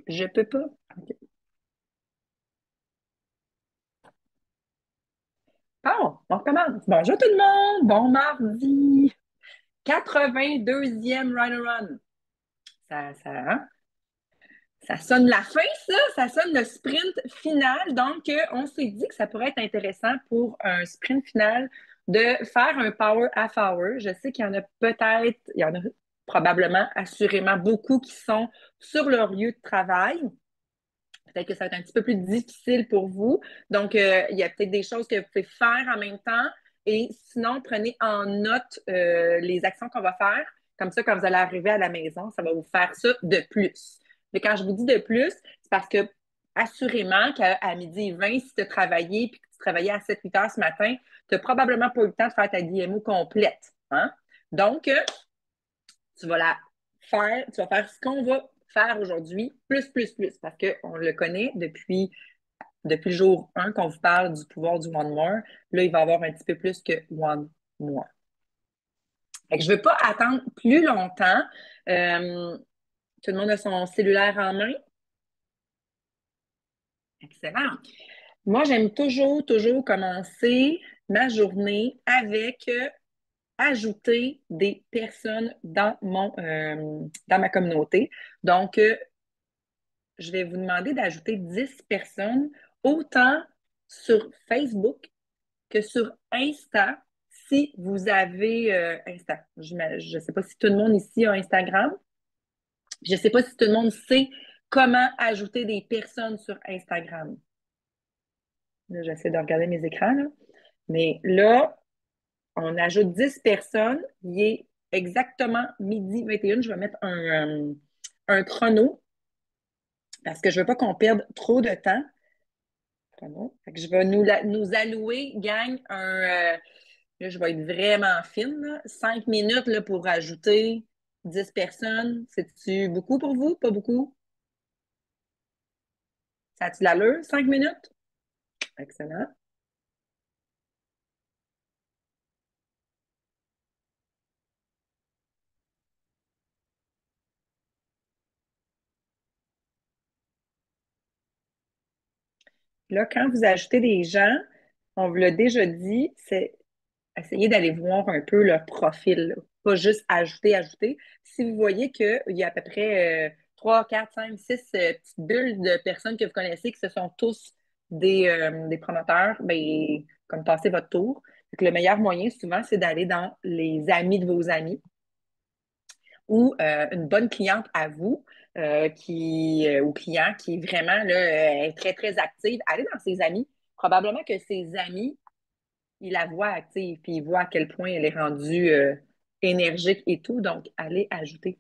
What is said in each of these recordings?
Je peux pas. OK. Bon, on recommence. Bonjour tout le monde. Bon mardi. 82e Run Run. Hein? Ça sonne la fin, ça. Ça sonne le sprint final. Donc, on s'est dit que ça pourrait être intéressant pour un sprint final de faire un power half hour. Je sais qu'il y en a peut-être, il y en a probablement, assurément beaucoup qui sont sur leur lieu de travail. Peut-être que ça va être un petit peu plus difficile pour vous. Donc, il y a peut-être des choses que vous pouvez faire en même temps. Et sinon, prenez en note les actions qu'on va faire. Comme ça, quand vous allez arriver à la maison, ça va vous faire ça de plus. Mais quand je vous dis de plus, c'est parce que assurément qu'à midi 20, si tu as travaillé et que tu travaillais à 7-8 heures ce matin, tu n'as probablement pas eu le temps de faire ta DMO complète. Hein? Donc, tu vas la faire, tu vas faire ce qu'on va faire aujourd'hui, plus, parce qu'on le connaît depuis le jour 1 qu'on vous parle du pouvoir du One More. Là, il va y avoir un petit peu plus que One More. Fait que je ne veux pas attendre plus longtemps. Euh, Tout le monde a son cellulaire en main. Excellent. Moi, j'aime toujours commencer ma journée avec ajouter des personnes dans ma communauté. Donc, je vais vous demander d'ajouter 10 personnes, autant sur Facebook que sur Insta, si vous avez Insta. Je ne sais pas si tout le monde ici a Instagram. Je ne sais pas si tout le monde sait comment ajouter des personnes sur Instagram. Là, j'essaie de regarder mes écrans, là. Mais là, on ajoute 10 personnes. Il est exactement midi 21. Je vais mettre un chrono parce que je ne veux pas qu'on perde trop de temps. Fait que je vais nous allouer, gang, là, je vais être vraiment fine, là. 5 minutes là, pour ajouter 10 personnes. C'est-tu beaucoup pour vous? Pas beaucoup? Ça a-tu l'allure? 5 minutes? Excellent. Là, quand vous ajoutez des gens, on vous l'a déjà dit, c'est essayer d'aller voir un peu leur profil, là. Pas juste ajouter. Si vous voyez qu'il y a à peu près 3, 4, 5, 6 petites bulles de personnes que vous connaissez qui ce sont tous des promoteurs, ben, comme passez votre tour. Donc, le meilleur moyen, souvent, c'est d'aller dans les amis de vos amis ou une bonne cliente à vous ou client qui est vraiment là, est très, très active. Allez dans ses amis. Probablement que ses amis il la voit active, puis il voit à quel point elle est rendue énergique et tout. Donc, allez ajouter.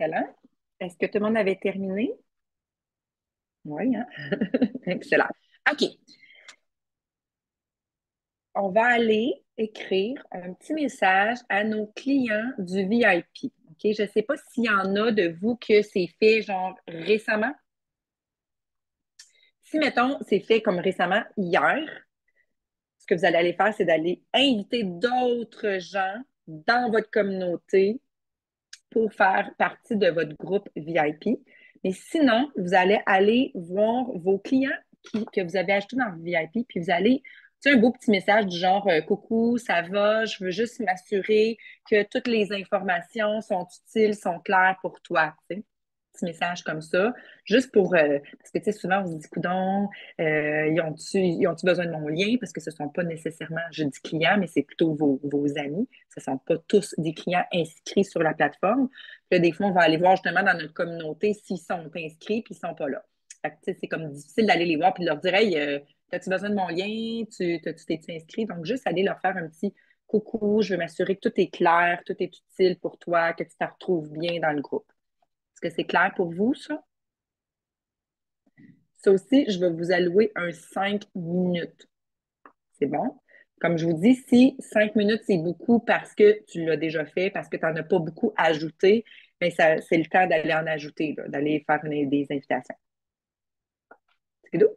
Excellent. Est-ce que tout le monde avait terminé? Oui, hein? Excellent. OK. On va aller écrire un petit message à nos clients du VIP. OK? Je ne sais pas s'il y en a de vous que c'est fait genre récemment. Si, mettons, c'est fait comme récemment hier, ce que vous allez aller faire, c'est d'aller inviter d'autres gens dans votre communauté pour faire partie de votre groupe VIP. Mais sinon, vous allez aller voir vos clients que vous avez achetés dans le VIP, puis vous allez, tu sais, un beau petit message du genre Coucou, ça va, je veux juste m'assurer que toutes les informations sont utiles, sont claires pour toi. Tu sais. Petit message comme ça, juste pour, parce que tu sais, souvent on se dit, coudon, ils ont-tu besoin de mon lien? Parce que ce ne sont pas nécessairement, je dis clients, mais c'est plutôt vos amis. Ce ne sont pas tous des clients inscrits sur la plateforme. Puis là, des fois, on va aller voir justement dans notre communauté s'ils sont inscrits puis ils ne sont pas là. Fait que, tu sais, c'est comme difficile d'aller les voir puis de leur dire Hey, as-tu besoin de mon lien? T'es-tu inscrit? Donc, juste aller leur faire un petit coucou, je veux m'assurer que tout est clair, tout est utile pour toi, que tu te retrouves bien dans le groupe. Est-ce que c'est clair pour vous, ça? Ça aussi, je vais vous allouer un 5 minutes. C'est bon? Comme je vous dis, si 5 minutes, c'est beaucoup parce que tu l'as déjà fait, parce que tu n'en as pas beaucoup ajouté, bien, c'est le temps d'aller en ajouter, là, d'aller faire des invitations. C'est tout?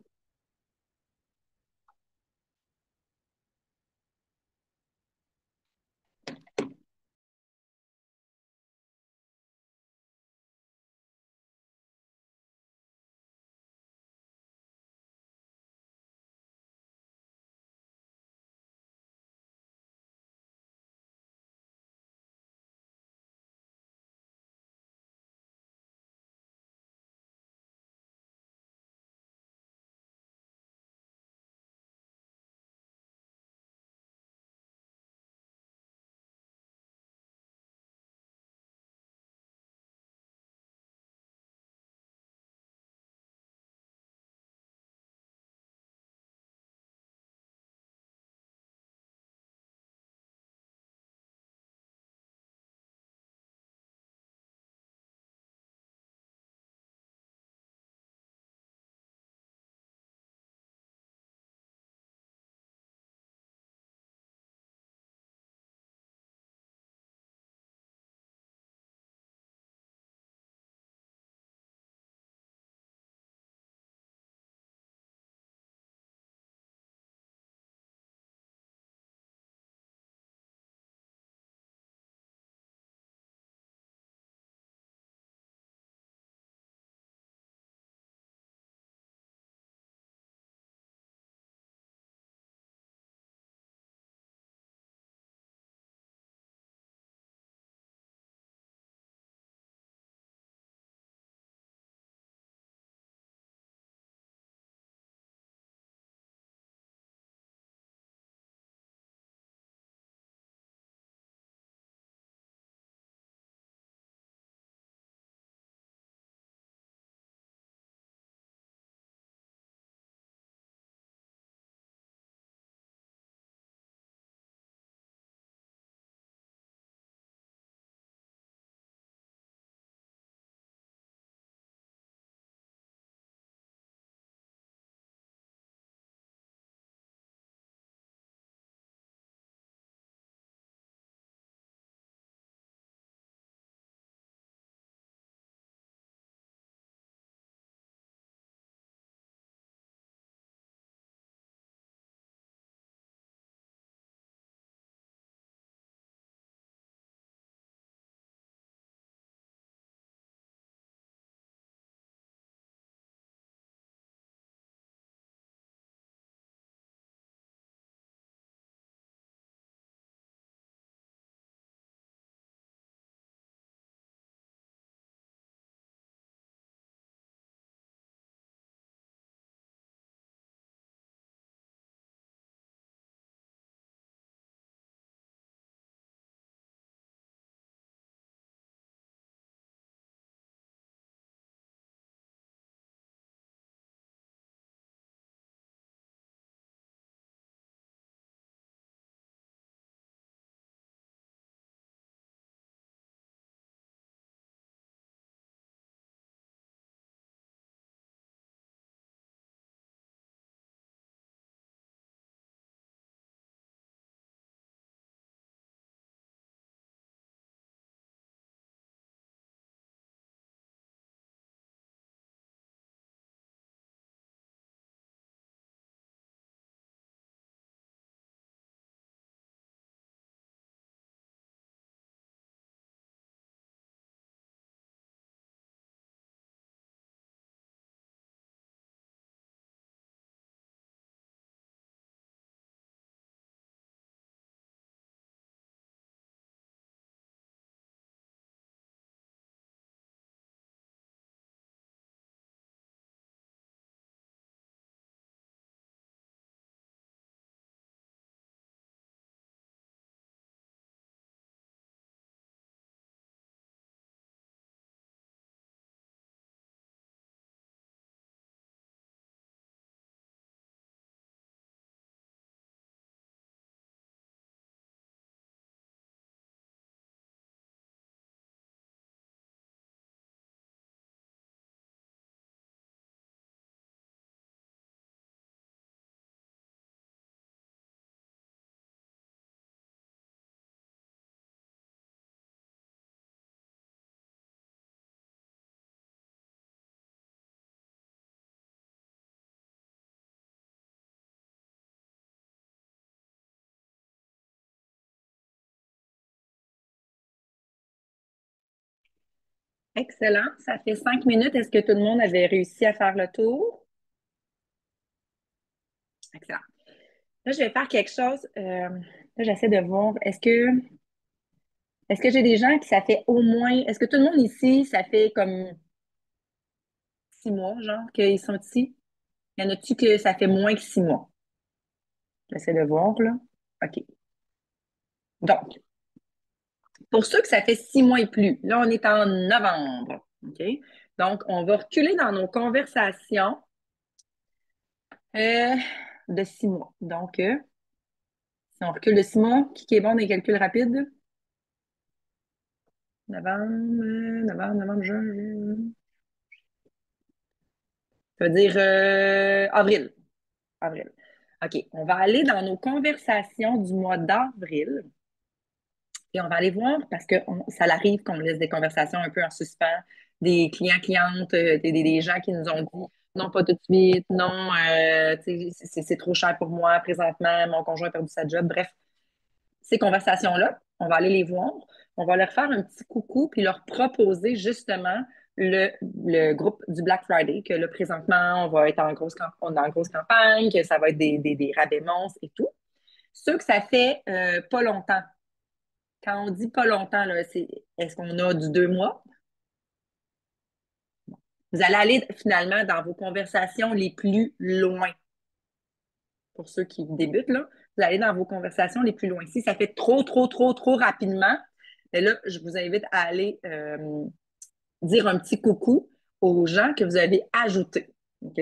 Excellent. Ça fait 5 minutes. Est-ce que tout le monde avait réussi à faire le tour? Excellent. Là, je vais faire quelque chose. Là, j'essaie de voir. Est-ce que j'ai des gens qui ça fait au moins. Est-ce que tout le monde ici, ça fait comme 6 mois, genre, qu'ils sont ici? Y en a-tu que ça fait moins que 6 mois? J'essaie de voir, là. OK. Donc, pour ceux que ça fait 6 mois et plus, là, on est en novembre. OK? Donc, on va reculer dans nos conversations euh, de 6 mois. Donc, si on recule de 6 mois, qui est bon des calculs rapides? Novembre, juin, ça veut dire avril. Avril. OK, on va aller dans nos conversations du mois d'avril et on va aller voir parce que ça arrive qu'on laisse des conversations un peu en suspens, des clients, clientes, des gens qui nous ont dit non, pas tout de suite, non, c'est trop cher pour moi présentement, mon conjoint a perdu sa job. Bref, ces conversations-là, on va aller les voir, on va leur faire un petit coucou puis leur proposer justement le groupe du Black Friday, que là, présentement, on va être on est en grosse campagne, que ça va être des rabais monstres et tout. Ceux que ça fait pas longtemps. Quand on dit pas longtemps, là, est-ce qu'on a du 2 mois? Vous allez aller finalement dans vos conversations les plus loin. Pour ceux qui débutent, là, vous allez dans vos conversations les plus loin. Si ça fait trop, trop, trop, trop rapidement, mais là, je vous invite à aller dire un petit coucou aux gens que vous avez ajoutés. OK?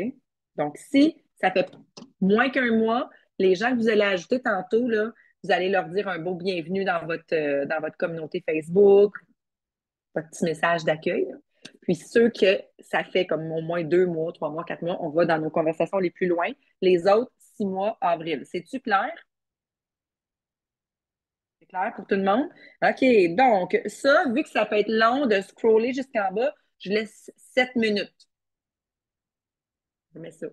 Donc, si ça fait moins qu'1 mois, les gens que vous allez ajouter tantôt, là, vous allez leur dire un beau bienvenue dans votre communauté Facebook, votre petit message d'accueil. Puis ceux que ça fait comme au moins 2 mois, 3 mois, 4 mois, on va dans nos conversations les plus loin. Les autres, 6 mois, avril. C'est-tu clair? C'est clair pour tout le monde? OK, donc ça, vu que ça peut être long de scroller jusqu'en bas, je laisse 7 minutes. Je mets ça.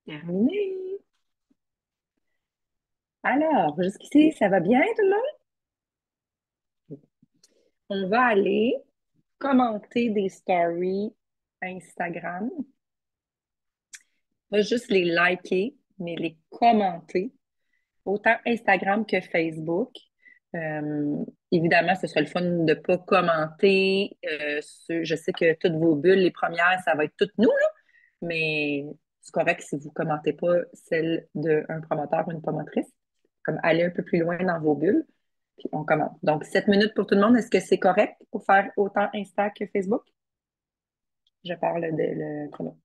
Terminé. Alors, jusqu'ici, ça va bien tout le monde? On va aller commenter des stories Instagram. Pas juste les liker, mais les commenter, autant Instagram que Facebook. Évidemment, ce serait le fun de ne pas commenter. Je sais que toutes vos bulles, les premières, ça va être toutes nous, là, mais c'est correct si vous ne commentez pas celle d'un promoteur ou une promotrice. Comme aller un peu plus loin dans vos bulles, puis on commente. Donc, 7 minutes pour tout le monde. Est-ce que c'est correct pour faire autant Insta que Facebook? Je parle de le chrono.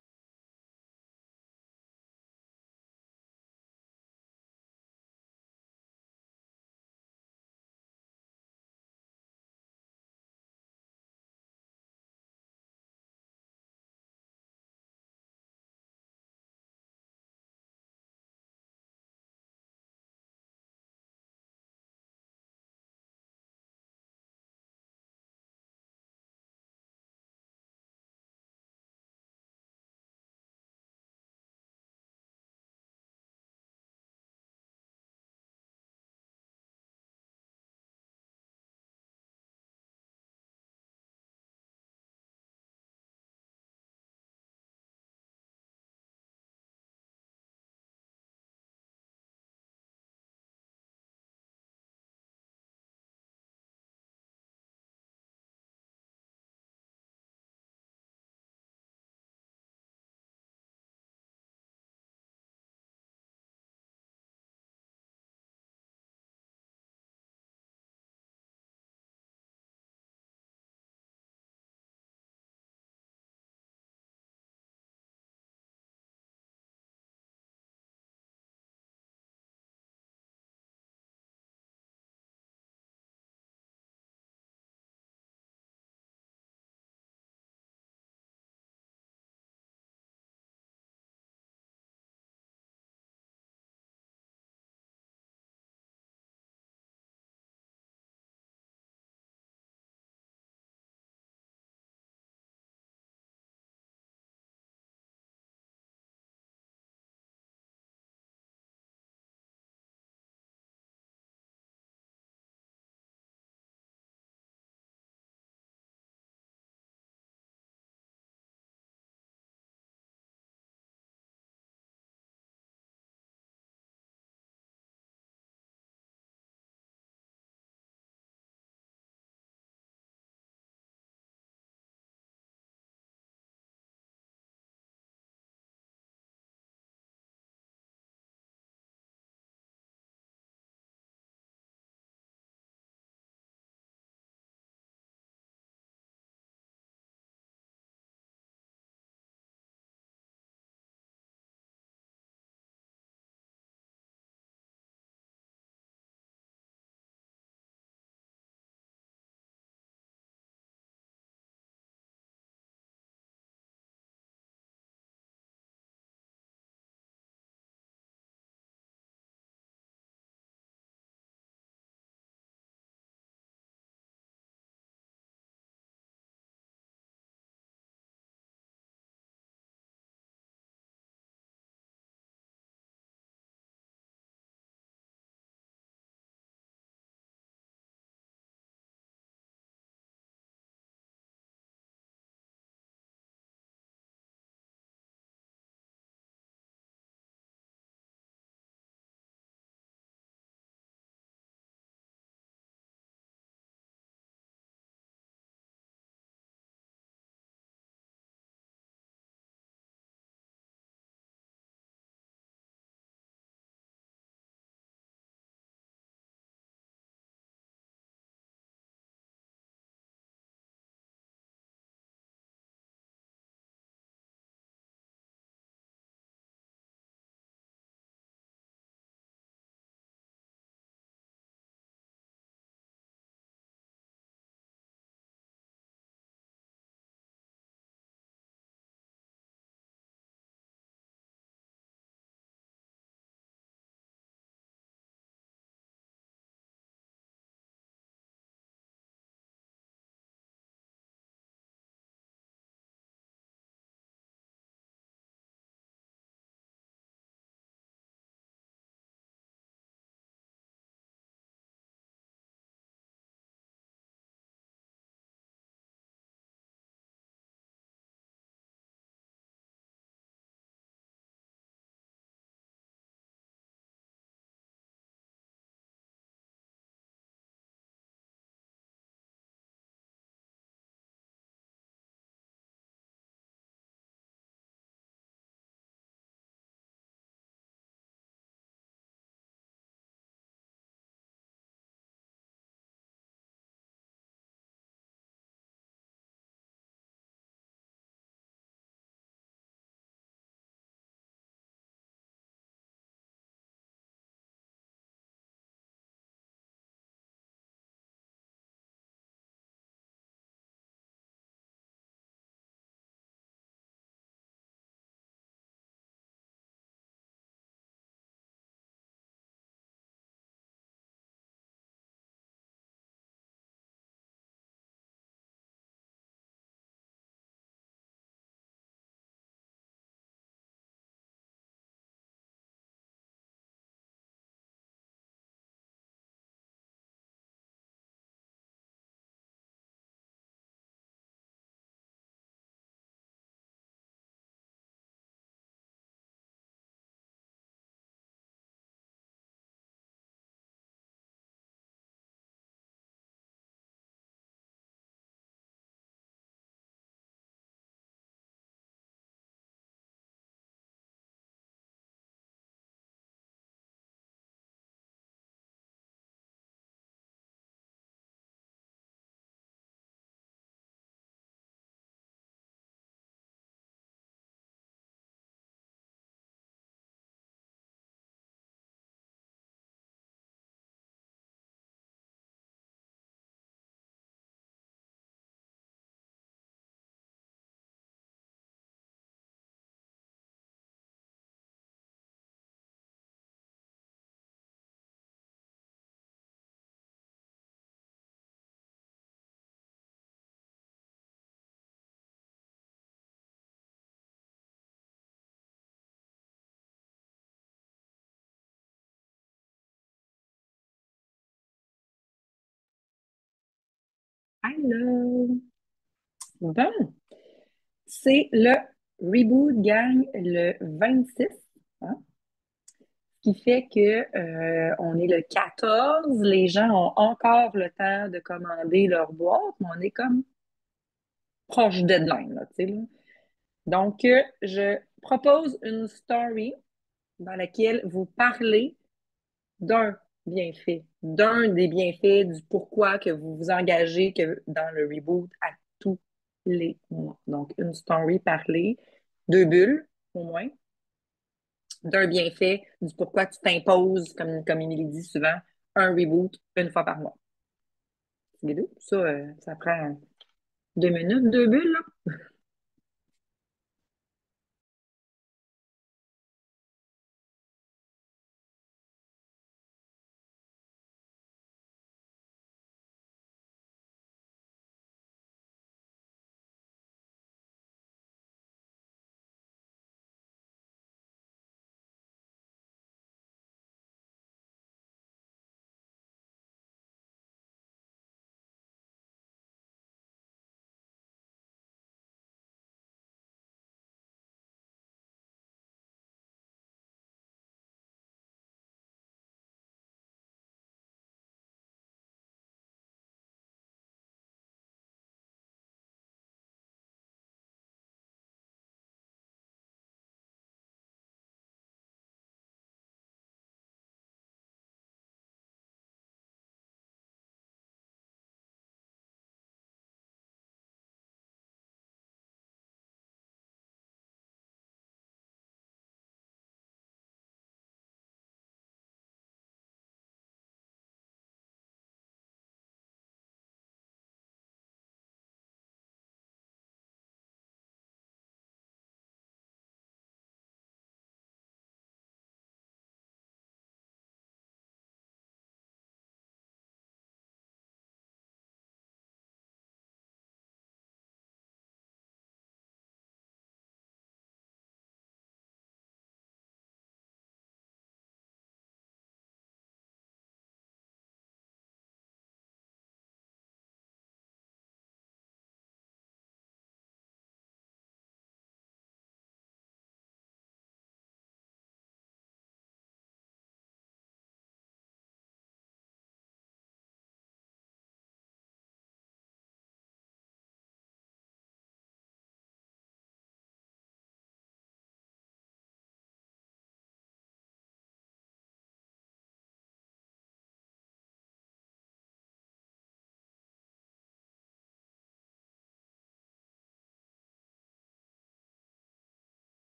Alors, bon, c'est le Reboot Gang le 26, hein, ce qui fait que on est le 14. Les gens ont encore le temps de commander leur boîte, mais on est comme proche du deadline, là, tu sais, là. Donc, je propose une story dans laquelle vous parlez d'un bienfait, d'un des bienfaits du pourquoi que vous vous engagez que dans le reboot à tous les mois. Donc, une story parlée, deux bulles au moins, d'un bienfait, du pourquoi tu t'imposes, comme Émilie dit souvent, un reboot une fois par mois. Les deux, ça prend 2 minutes, deux bulles, là.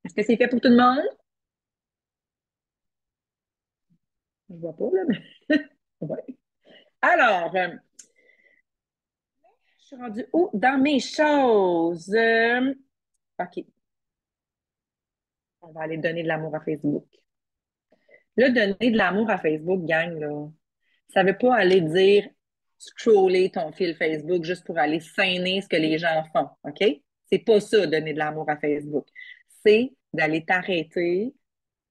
Est-ce que c'est fait pour tout le monde? Je vois pas, là, mais ouais. Alors, je suis rendue où dans mes choses? OK, on va aller donner de l'amour à Facebook. Là, donner de l'amour à Facebook, gang, là, ça veut pas aller dire scroller ton fil Facebook juste pour aller scéner ce que les gens font, OK? C'est pas ça, donner de l'amour à Facebook. C'est d'aller t'arrêter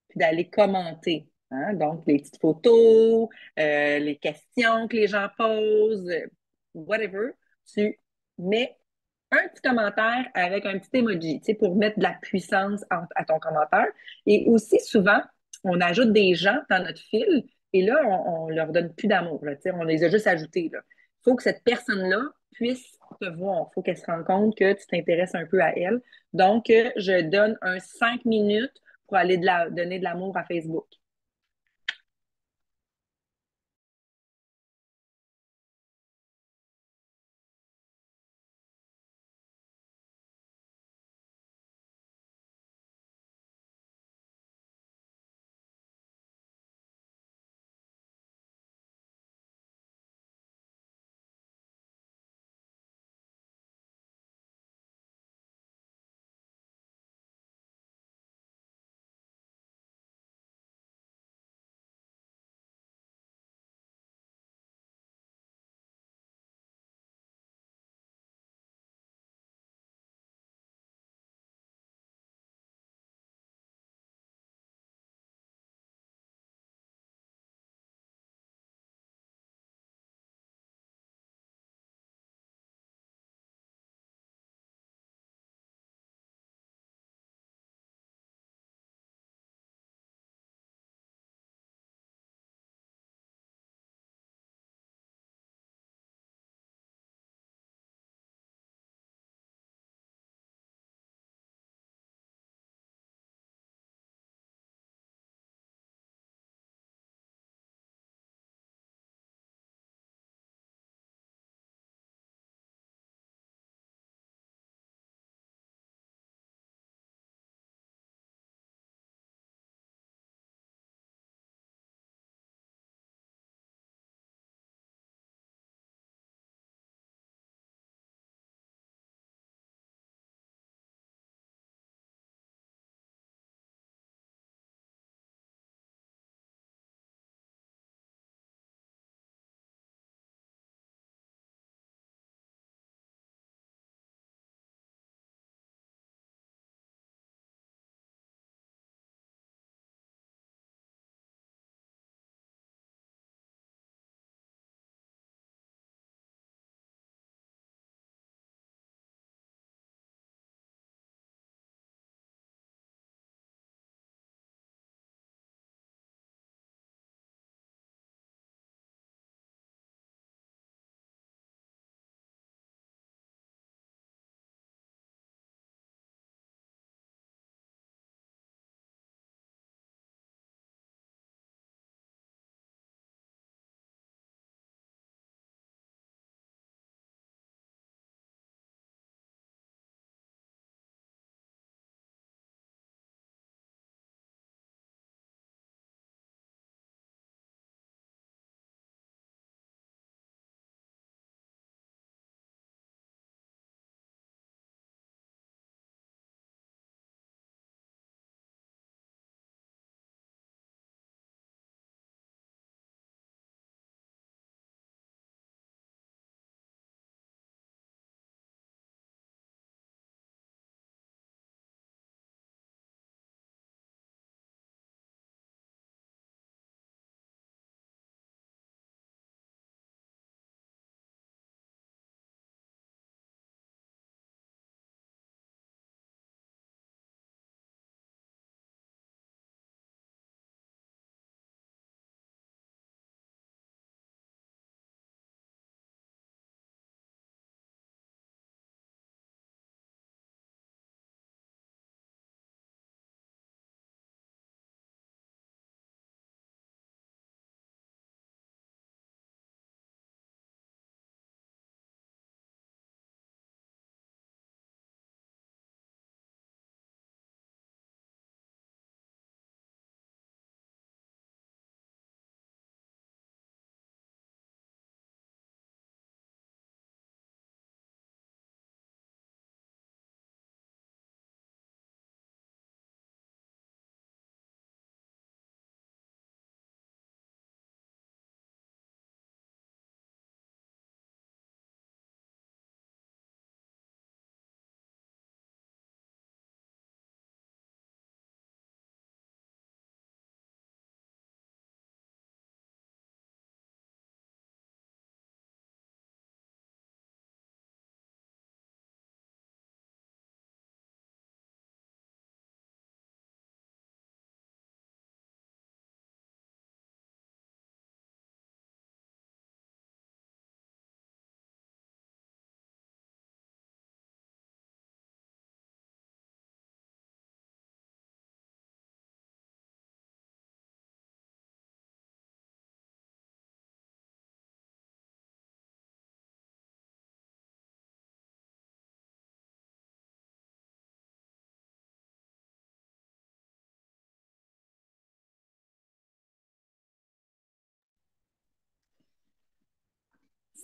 puis d'aller commenter, hein? Donc, les petites photos, les questions que les gens posent, whatever, tu mets un petit commentaire avec un petit emoji, tu sais, pour mettre de la puissance à ton commentaire. Et aussi, souvent, on ajoute des gens dans notre fil et là, on leur donne plus d'amour, là, tu sais, on les a juste ajoutés, là. Il faut que cette personne-là puisse te voir. Il faut qu'elle se rende compte que tu t'intéresses un peu à elle. Donc, je donne un 5 minutes pour aller donner de l'amour à Facebook.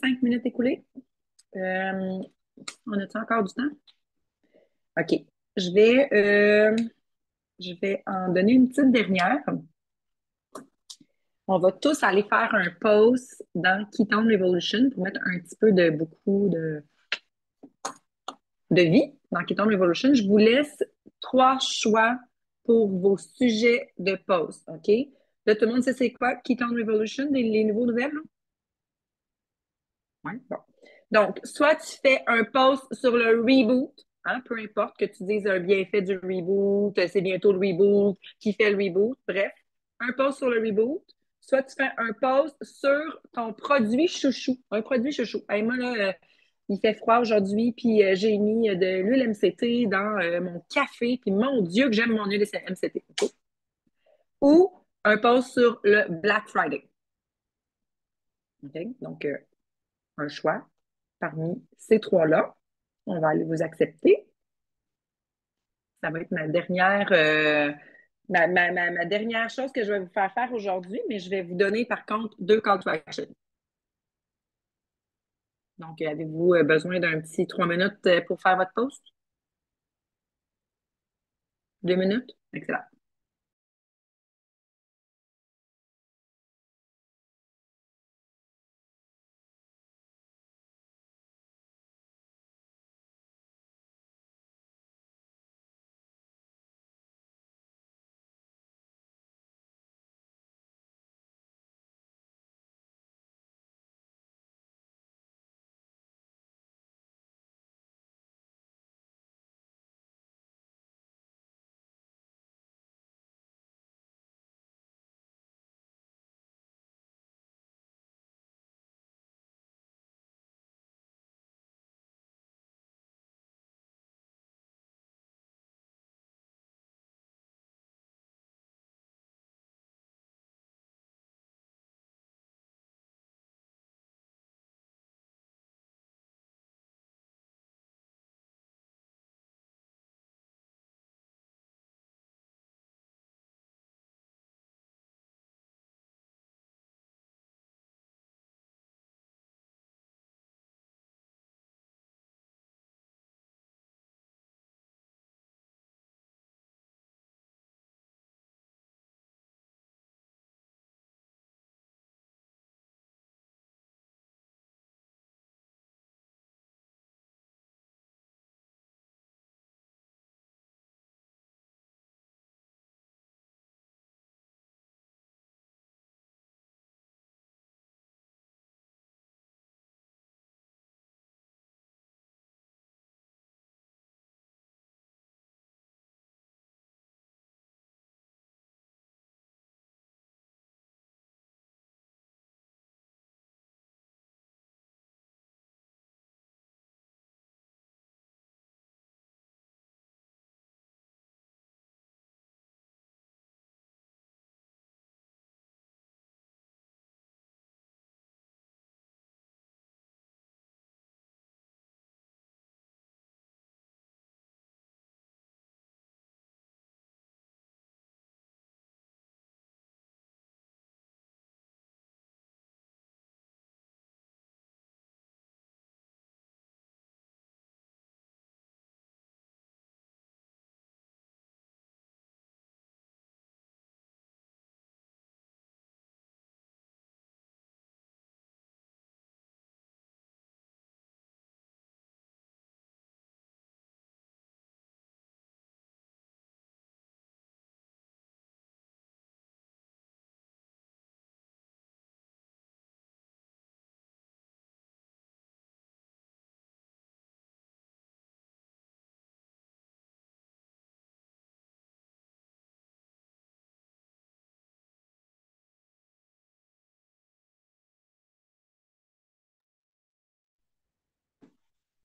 5 minutes écoulées. On a-t-il encore du temps? OK. Je vais, euh, je vais en donner une petite dernière. On va tous aller faire un pause dans Keystone Revolution pour mettre un petit peu de beaucoup de vie dans Keystone Revolution. Je vous laisse 3 choix pour vos sujets de pause. OK? Là, tout le monde sait c'est quoi Keystone Revolution, les nouveaux nouvelles? Là? Ouais, bon. Donc, soit tu fais un post sur le reboot, hein, peu importe que tu dises un bienfait du reboot, c'est bientôt le reboot, qui fait le reboot, bref, un post sur le reboot, soit tu fais un post sur ton produit chouchou, un produit chouchou. Hey, moi, là, il fait froid aujourd'hui, puis j'ai mis de l'huile MCT dans mon café, puis mon Dieu que j'aime mon huile MCT. OK? Ou un post sur le Black Friday. OK? Donc, un choix parmi ces 3-là. On va aller vous accepter. Ça va être ma dernière chose que je vais vous faire faire aujourd'hui, mais je vais vous donner par contre 2 call to action. Donc, avez-vous besoin d'un petit 3 minutes pour faire votre post? 2 minutes? Excellent.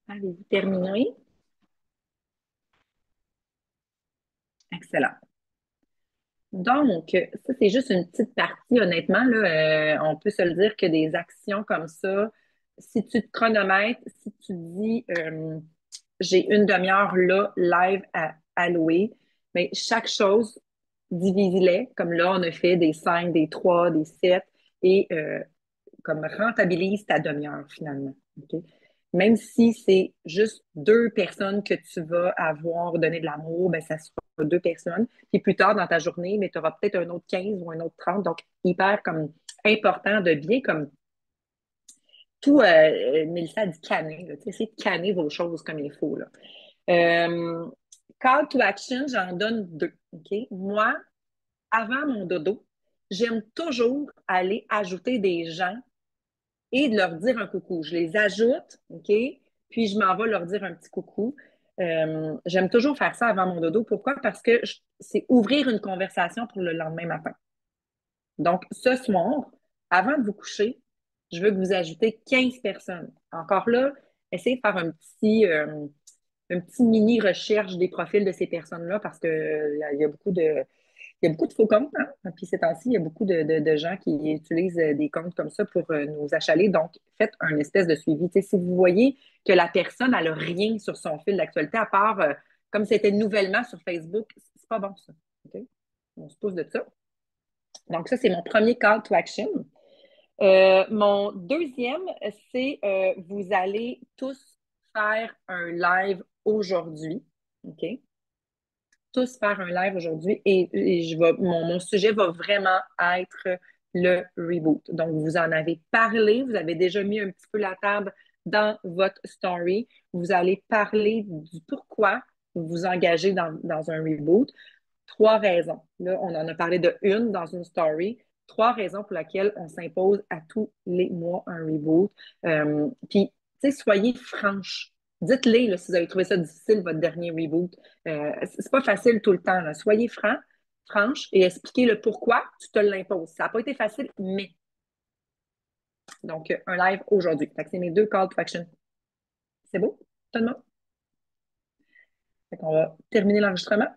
Avez-vous terminé? Excellent. Donc, ça, c'est juste une petite partie, honnêtement. Là, on peut se le dire que des actions comme ça, si tu te chronomètres, si tu dis j'ai une demi-heure là, live à louer, mais chaque chose, divise-les. Comme là, on a fait des 5, des 3, des 7, et comme rentabilise ta demi-heure finalement. OK? Même si c'est juste deux personnes que tu vas avoir donné de l'amour, ben ça sera deux personnes. Puis plus tard dans ta journée, mais tu auras peut-être un autre 15 ou un autre 30. Donc, hyper comme important de bien comme tout, Mélissa a dit canner, là, essayez de canner vos choses comme il faut. Là. Euh, Call to action, j'en donne deux. OK? Moi, avant mon dodo, j'aime toujours aller ajouter des gens et de leur dire un coucou. Je les ajoute, OK? Puis je m'en vais leur dire un petit coucou. J'aime toujours faire ça avant mon dodo. Pourquoi? Parce que c'est ouvrir une conversation pour le lendemain matin. Donc, ce soir, avant de vous coucher, je veux que vous ajoutez 15 personnes. Encore là, essayez de faire un petit mini recherche des profils de ces personnes-là parce qu'il y a beaucoup de, il y a beaucoup de faux comptes, hein? Puis ces temps-ci, il y a beaucoup de gens qui utilisent des comptes comme ça pour nous achaler. Donc, faites un espèce de suivi. Tu sais, si vous voyez que la personne n'a rien sur son fil d'actualité, à part comme c'était nouvellement sur Facebook, c'est pas bon ça. OK? On se pose de ça. Donc, ça, c'est mon premier call to action. Mon deuxième, c'est vous allez tous faire un live aujourd'hui. OK? Tous faire un live aujourd'hui et mon sujet va vraiment être le reboot. Donc, vous en avez parlé, vous avez déjà mis un petit peu la table dans votre story. Vous allez parler du pourquoi vous vous engagez dans un reboot. Trois raisons. Là, on en a parlé de une dans une story. Trois raisons pour lesquelles on s'impose à tous les mois un reboot. Puis, tu sais, soyez franche. Dites-les là, si vous avez trouvé ça difficile, votre dernier reboot. C'est pas facile tout le temps. Là. Soyez franche et expliquez le pourquoi tu te l'imposes. Ça n'a pas été facile, mais. Donc, un live aujourd'hui. C'est mes deux call to action. C'est beau, tout le monde? Fait qu'on va terminer l'enregistrement.